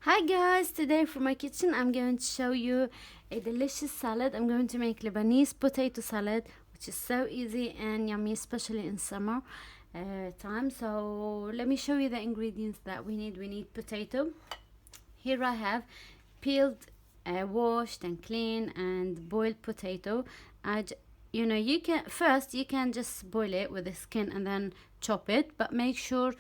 Hi guys, today for my kitchen I'm going to show you a delicious salad. I'm going to make Lebanese potato salad, which is so easy and yummy, especially in summer time. So let me show you the ingredients that we need. We need potato. Here I have peeled, washed and clean and boiled potato. You can just boil it with the skin and then chop it, but make sure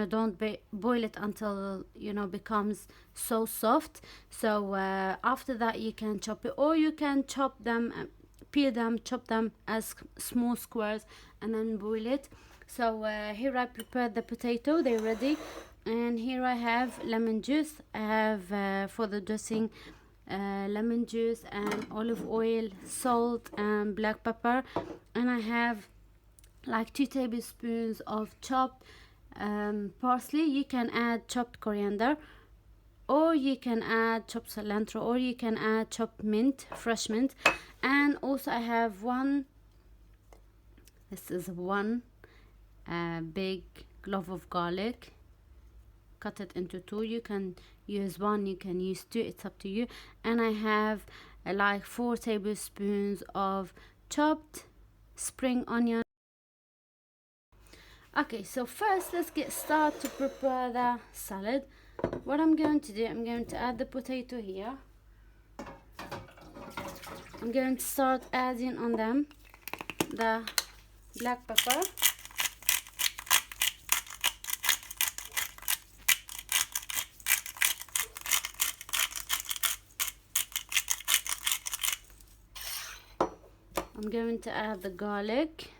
don't boil it until becomes so soft. So after that you can chop it, or you can chop them, peel them, chop them as small squares and then boil it. So here I prepared the potato, they're ready. And here I have lemon juice. I have for the dressing lemon juice and olive oil, salt and black pepper. And I have like 2 tablespoons of chopped parsley. You can add chopped coriander, or you can add chopped cilantro, or you can add chopped mint, fresh mint. And also I have one big clove of garlic. Cut it into 2. You can use 1, you can use 2, it's up to you. And I have like 4 tablespoons of chopped spring onion. Okay, so first let's get started to prepare the salad. What I'm going to do, I'm going to add the potato here. I'm going to start adding on them the black pepper. I'm going to add the garlic.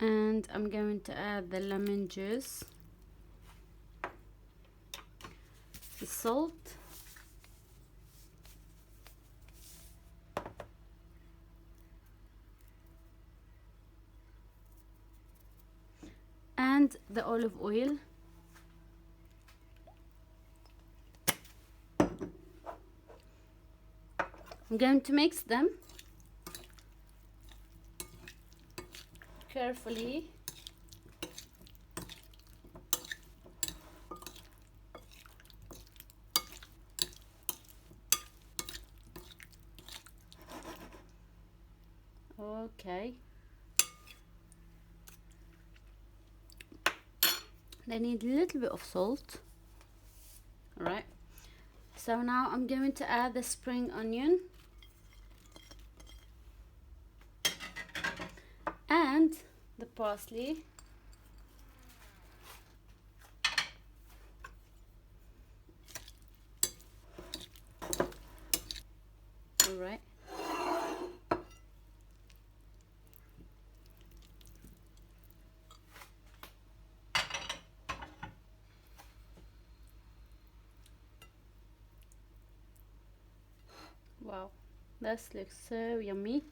And I'm going to add the lemon juice, the salt, and the olive oil. I'm going to mix them carefully. Okay. They need a little bit of salt. Alright. So now I'm going to add the spring onion and the parsley. Alright. Wow, this looks so yummy.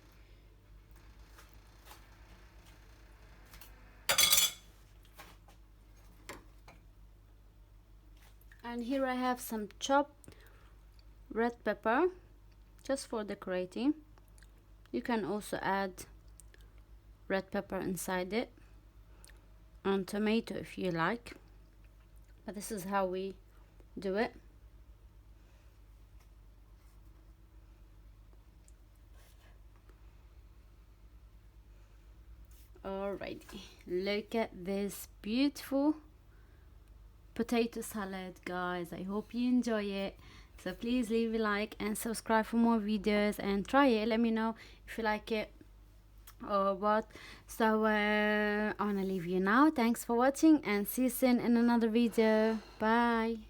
And here I have some chopped red pepper, just for decorating. You can also add red pepper inside it, and tomato if you like, but this is how we do it. Alrighty, look at this beautiful potato salad, guys. I hope you enjoy it. So please leave a like and subscribe for more videos, and try it. Let me know if you like it or what. So I want to leave you now. Thanks for watching, and see you soon in another video. Bye.